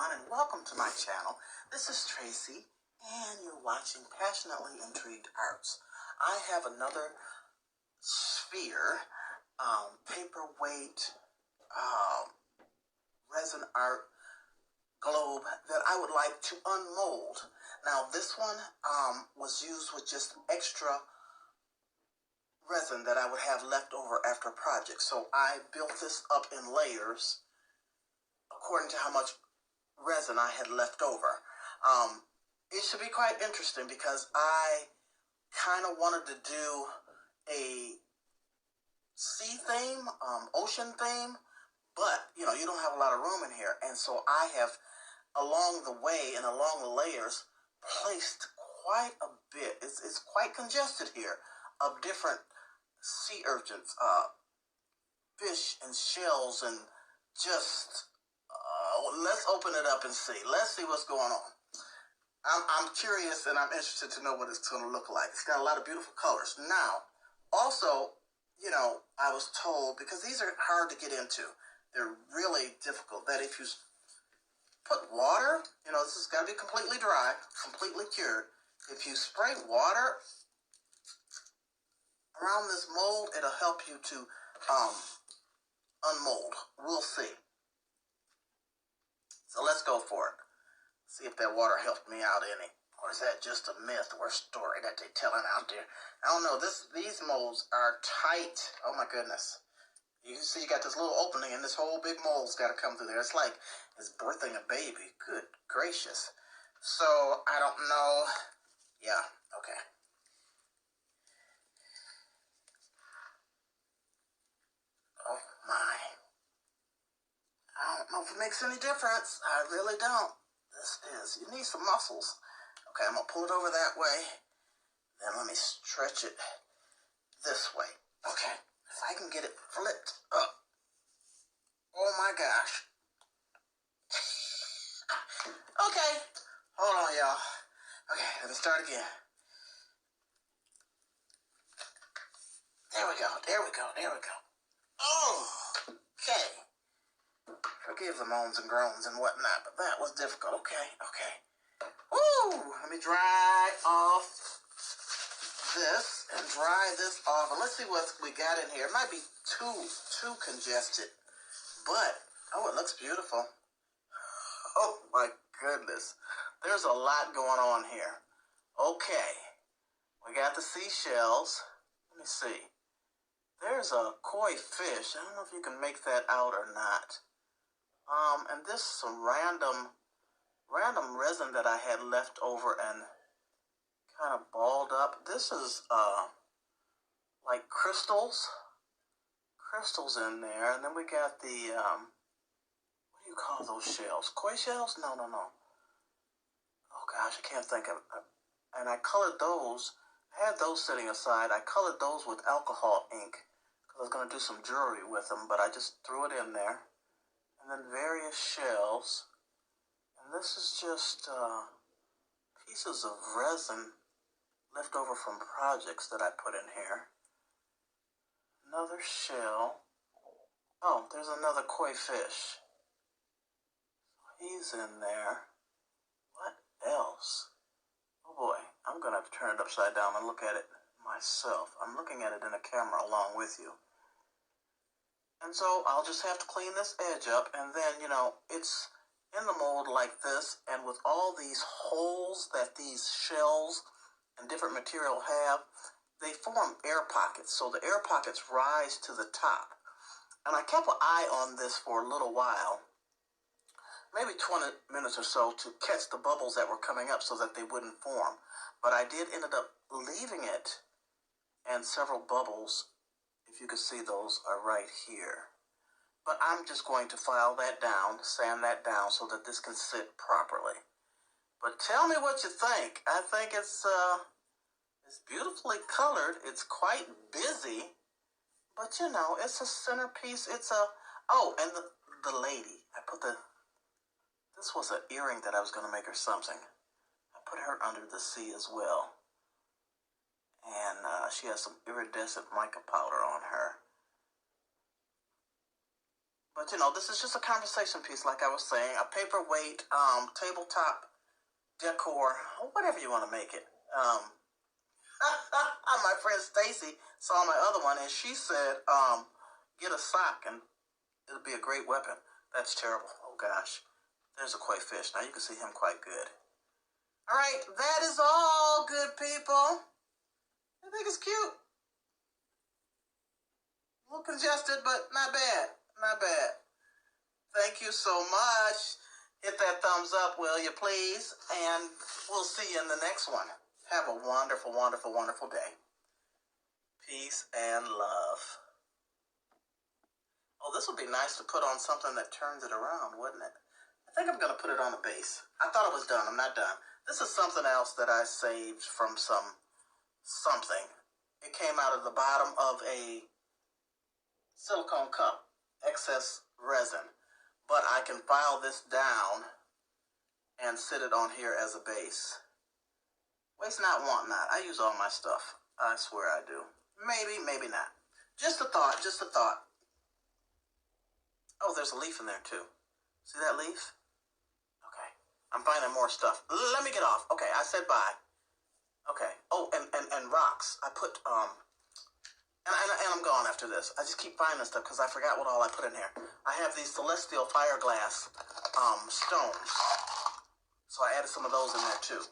everyone, and welcome to my channel. This is Tracy, and you're watching Passionately Intrigued Arts. I have another sphere, paperweight, resin art globe that I would like to unmold. Now, this one was used with just extra resin that I would have left over after a project. So I built this up in layers according to how much resin I had left over. It should be quite interesting because I kind of wanted to do a sea theme, ocean theme, but you know, you don't have a lot of room in here. And so I have, along the way and along the layers, placed quite a bit. It's quite congested here of different sea urchins, fish and shells, and just let's open it up and see. Let's see what's going on. I'm curious and I'm interested to know what it's going to look like. It's got a lot of beautiful colors. Now, also, you know, I was told, because these are hard to get into, they're really difficult, that if you put water, you know, this has got to be completely dry, completely cured. If you spray water around this mold, it'll help you to unmold. We'll see. So let's go for it. See if that water helped me out any. Or is that just a myth or a story that they're telling out there? I don't know. These molds are tight. Oh my goodness. You can see you got this little opening and this whole big mold's got to come through there. It's like it's birthing a baby. Good gracious. So I don't know. Yeah, okay. Oh my. I don't know if it makes any difference. I really don't. You need some muscles. Okay, I'm going to pull it over that way. Then let me stretch it this way. Okay, if I can get it flipped up. Oh my gosh. Okay, hold on, y'all. Okay, let me start again. There we go, there we go, there we go. Oh, okay. Forgive the moans and groans and whatnot, but that was difficult. Okay, okay. Woo! Let me dry off this and dry this off. And let's see what we got in here. It might be too congested, but, oh, it looks beautiful. Oh, my goodness. There's a lot going on here. Okay. We got the seashells. Let me see. There's a koi fish. I don't know if you can make that out or not. And this is some random resin that I had left over and kind of balled up. This is like crystals in there. And then we got the what do you call those shells? Koi shells? No. Oh gosh, I can't think of it. And I colored those. I had those sitting aside. I colored those with alcohol ink because I was going to do some jewelry with them, but I just threw it in there. And then various shells. And this is just pieces of resin left over from projects that I put in here. Another shell. Oh, there's another koi fish. He's in there. What else? Oh boy, I'm going to have to turn it upside down and look at it myself. I'm looking at it in a camera along with you. And so I'll just have to clean this edge up, and then, you know, it's in the mold like this, and with all these holes that these shells and different material have, they form air pockets. So the air pockets rise to the top. And I kept an eye on this for a little while, maybe 20 minutes or so, to catch the bubbles that were coming up so that they wouldn't form. But I did end up leaving it, and several bubbles, if you can see those, are right here. But I'm just going to file that down, sand that down so that this can sit properly. But tell me what you think. I think it's beautifully colored. It's quite busy. But you know, it's a centerpiece. Oh, and the lady. This was an earring that I was going to make her something. I put her under the sea as well. And she has some iridescent mica powder on her. But, you know, this is just a conversation piece, like I was saying. A paperweight, tabletop decor, whatever you want to make it. My friend Stacy saw my other one, and she said, get a sock, and it'll be a great weapon. That's terrible. Oh, gosh. There's a koi fish. Now, you can see him quite good. All right, that is all, good people. I think it's cute. A little congested, but not bad. Not bad. Thank you so much. Hit that thumbs up, will you, please? And we'll see you in the next one. Have a wonderful, wonderful, wonderful day. Peace and love. Oh, this would be nice to put on something that turns it around, wouldn't it? I think I'm going to put it on a base. I thought it was done. I'm not done. This is something else that I saved from something. It came out of the bottom of a silicone cup, excess resin. But I can file this down and sit it on here as a base. Waste not, want not. I use all my stuff. I swear I do. Maybe, maybe not. Just a thought, just a thought. Oh, there's a leaf in there too. See that leaf? Okay. I'm finding more stuff. Let me get off. Okay, I said bye. Okay. Oh, and rocks. I put, and I'm gone after this. I just keep finding stuff because I forgot what all I put in here. I have these celestial fire glass stones. So I added some of those in there too.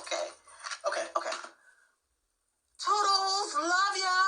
Okay. Toodles, love ya!